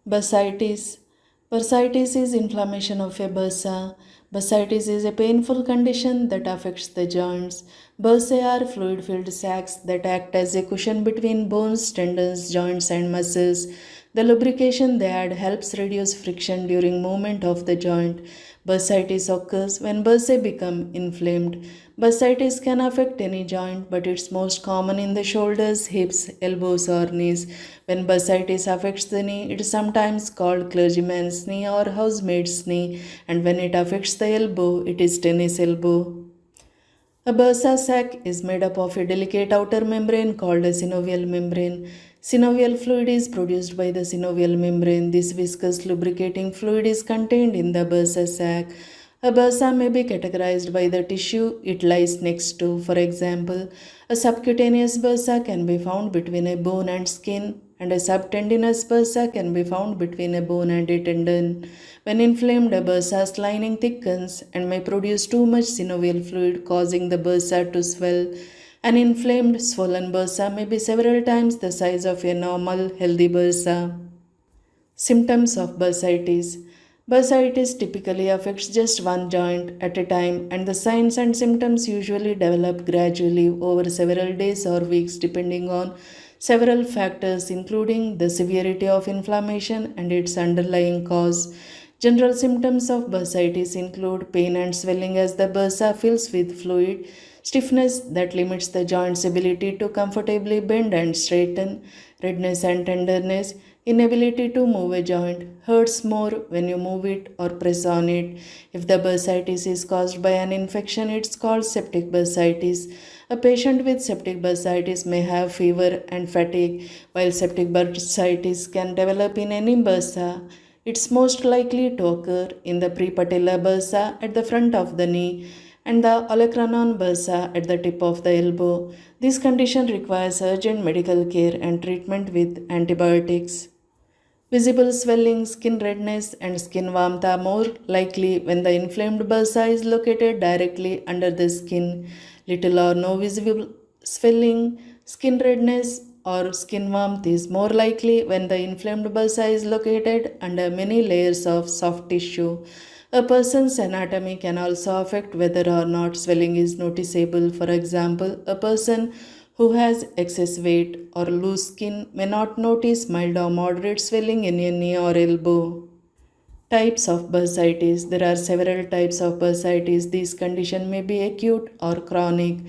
Bursitis. Bursitis is inflammation of a bursa. Bursitis is a painful condition that affects the joints. Bursae are fluid-filled sacs that act as a cushion between bones, tendons, joints, and muscles. The lubrication they add helps reduce friction during movement of the joint. Bursitis occurs when bursae become inflamed. Bursitis can affect any joint, but it's most common in the shoulders, hips, elbows, or knees. When bursitis affects the knee, it is sometimes called clergyman's knee or housemaid's knee, and when it affects the elbow, it is tennis elbow. A bursa sac is made up of a delicate outer membrane called a synovial membrane. Synovial fluid is produced by the synovial membrane. This viscous lubricating fluid is contained in the bursa sac. A bursa may be categorized by the tissue it lies next to. For example, a subcutaneous bursa can be found between a bone and skin, and a subtendinous bursa can be found between a bone and a tendon. When inflamed, a bursa's lining thickens and may produce too much synovial fluid, causing the bursa to swell. An inflamed, swollen bursa may be several times the size of a normal, healthy bursa. Symptoms of bursitis. Bursitis typically affects just one joint at a time, and the signs and symptoms usually develop gradually over several days or weeks depending on several factors, including the severity of inflammation and its underlying cause. General symptoms of bursitis include pain and swelling as the bursa fills with fluid, stiffness that limits the joint's ability to comfortably bend and straighten, redness and tenderness, inability to move a joint, hurts more when you move it or press on it. If the bursitis is caused by an infection, it's called septic bursitis. A patient with septic bursitis may have fever and fatigue, while septic bursitis can develop in any bursa. It's most likely to occur in the prepatellar bursa at the front of the knee and the olecranon bursa at the tip of the elbow. This condition requires urgent medical care and treatment with antibiotics. Visible swelling, skin redness, and skin warmth are more likely when the inflamed bursa is located directly under the skin. Little or no visible swelling, skin redness, or skin warmth is more likely when the inflamed bursa is located under many layers of soft tissue. A person's anatomy can also affect whether or not swelling is noticeable. For example, a person who has excess weight or loose skin may not notice mild or moderate swelling in a knee or elbow. Types of bursitis. There are several types of bursitis. These conditions may be acute or chronic.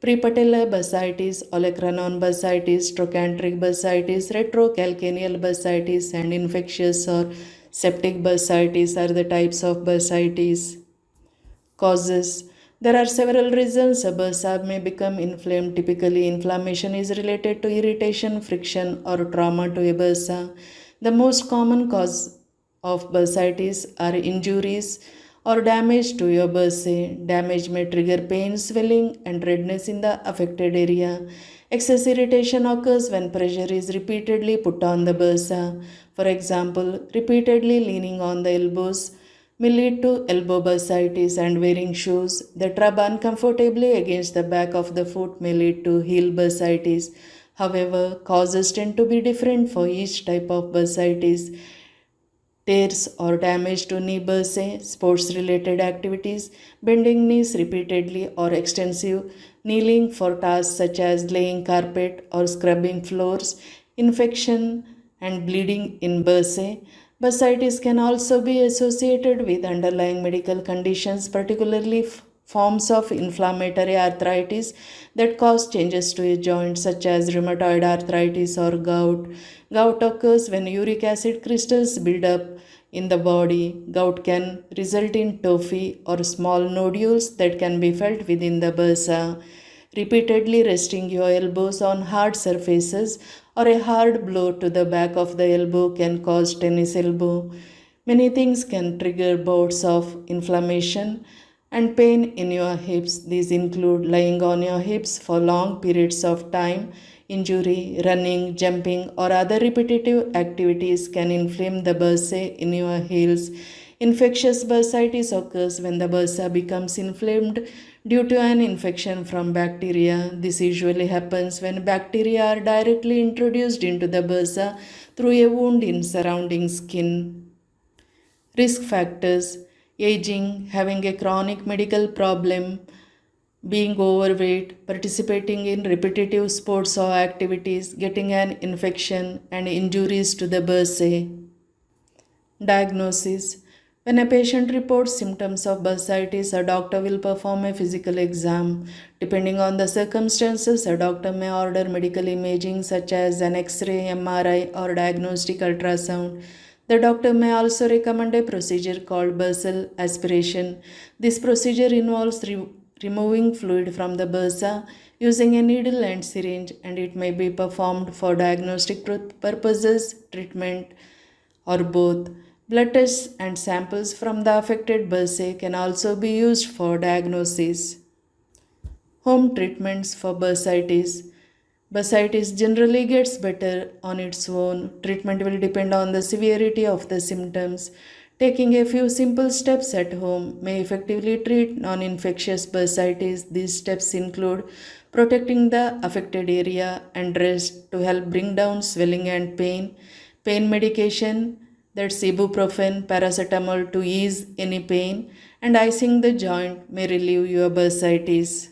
Prepatellar bursitis, olecranon bursitis, trochanteric bursitis, retrocalcaneal bursitis, and infectious or septic bursitis are the types of bursitis. Causes. There are several reasons a bursa may become inflamed. Typically, inflammation is related to irritation, friction, or trauma to a bursa. The most common cause of bursitis are injuries or damage to your bursae. Damage may trigger pain, swelling, and redness in the affected area. Excess irritation occurs when pressure is repeatedly put on the bursa. For example, repeatedly leaning on the elbows may lead to elbow bursitis, and wearing shoes that rub uncomfortably against the back of the foot may lead to heel bursitis. However, causes tend to be different for each type of bursitis. Tears or damage to knee bursae, sports related activities, bending knees repeatedly or extensive kneeling for tasks such as laying carpet or scrubbing floors, infection and bleeding in bursae. Bursitis can also be associated with underlying medical conditions, particularly forms of inflammatory arthritis that cause changes to a joint, such as rheumatoid arthritis or gout. Gout occurs when uric acid crystals build up in the body. Gout can result in tophi or small nodules that can be felt within the bursa. Repeatedly resting your elbows on hard surfaces or a hard blow to the back of the elbow can cause tennis elbow. Many things can trigger bouts of inflammation and pain in your hips. These include lying on your hips for long periods of time. Injury, running, jumping, or other repetitive activities can inflame the bursae in your heels. Infectious bursitis occurs when the bursa becomes inflamed due to an infection from bacteria. This usually happens when bacteria are directly introduced into the bursa through a wound in surrounding skin. Risk factors: aging, having a chronic medical problem, being overweight, participating in repetitive sports or activities, getting an infection, and injuries to the bursae. Diagnosis: when a patient reports symptoms of bursitis, a doctor will perform a physical exam. Depending on the circumstances, a doctor may order medical imaging such as an X-ray, MRI, or diagnostic ultrasound. The doctor may also recommend a procedure called bursal aspiration. This procedure involves removing fluid from the bursa using a needle and syringe, and it may be performed for diagnostic purposes, treatment, or both. Blood tests and samples from the affected bursae can also be used for diagnosis. Home treatments for bursitis. Bursitis generally gets better on its own. Treatment will depend on the severity of the symptoms. Taking a few simple steps at home may effectively treat non infectious bursitis. These steps include protecting the affected area and rest to help bring down swelling and pain medication, that's ibuprofen, paracetamol to ease any pain, and icing the joint may relieve your bursitis.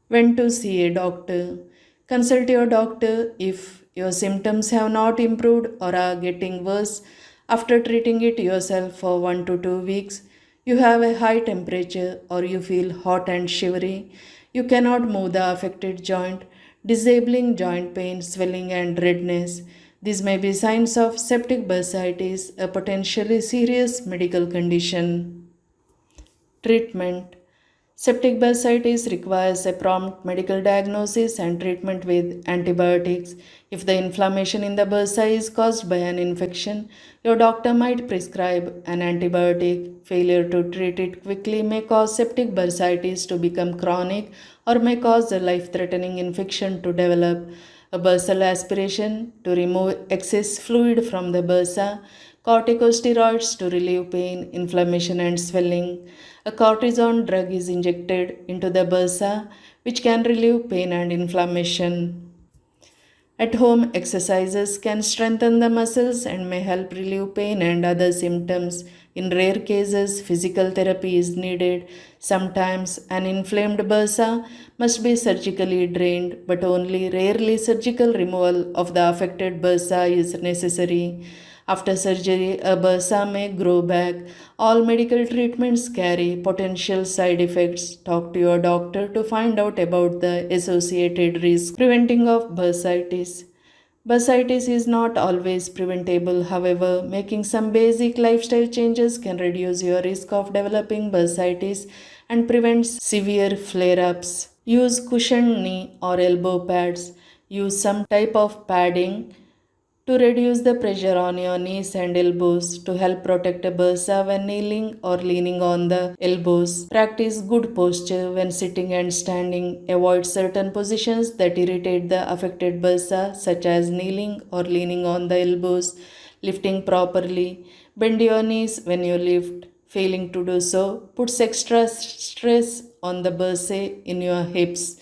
When to see a doctor? Consult your doctor if your symptoms have not improved or are getting worse after treating it yourself for 1 to 2 weeks. You have a high temperature or you feel hot and shivery. You cannot move the affected joint, disabling joint pain, swelling, and redness. These may be signs of septic bursitis, a potentially serious medical condition. Treatment: septic bursitis requires a prompt medical diagnosis and treatment with antibiotics. If the inflammation in the bursa is caused by an infection, your doctor might prescribe an antibiotic. Failure to treat it quickly may cause septic bursitis to become chronic or may cause a life-threatening infection to develop. A bursal aspiration to remove excess fluid from the bursa, corticosteroids to relieve pain, inflammation, and swelling. A cortisone drug is injected into the bursa, which can relieve pain and inflammation. At home exercises can strengthen the muscles and may help relieve pain and other symptoms. In rare cases, physical therapy is needed. Sometimes an inflamed bursa must be surgically drained, but only rarely surgical removal of the affected bursa is necessary. After surgery, a bursa may grow back. All medical treatments carry potential side effects. Talk to your doctor to find out about the associated risk. Preventing of bursitis. Bursitis is not always preventable. However, making some basic lifestyle changes can reduce your risk of developing bursitis and prevent severe flare-ups. Use cushioned knee or elbow pads. Use some type of padding to reduce the pressure on your knees and elbows to help protect a bursa when kneeling or leaning on the elbows. Practice good posture when sitting and standing. Avoid certain positions that irritate the affected bursa, such as kneeling or leaning on the elbows. Lifting properly. Bend your knees when you lift. Failing to do so puts extra stress on the bursae in your hips.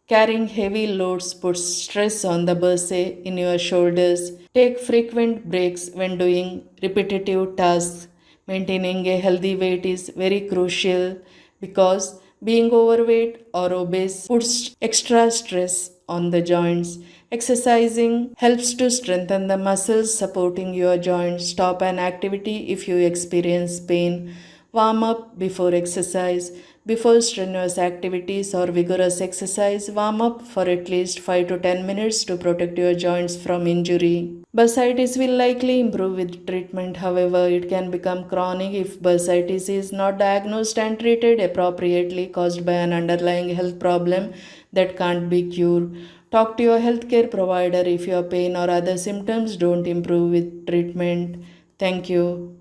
Carrying heavy loads puts stress on the bursae in your shoulders. Take frequent breaks when doing repetitive tasks. Maintaining a healthy weight is very crucial because being overweight or obese puts extra stress on the joints. Exercising helps to strengthen the muscles supporting your joints. Stop an activity if you experience pain. Warm up before exercise. Before strenuous activities or vigorous exercise, warm up for at least 5 to 10 minutes to protect your joints from injury. Bursitis will likely improve with treatment. However, it can become chronic if bursitis is not diagnosed and treated appropriately, caused by an underlying health problem that can't be cured. Talk to your healthcare provider if your pain or other symptoms don't improve with treatment. Thank you.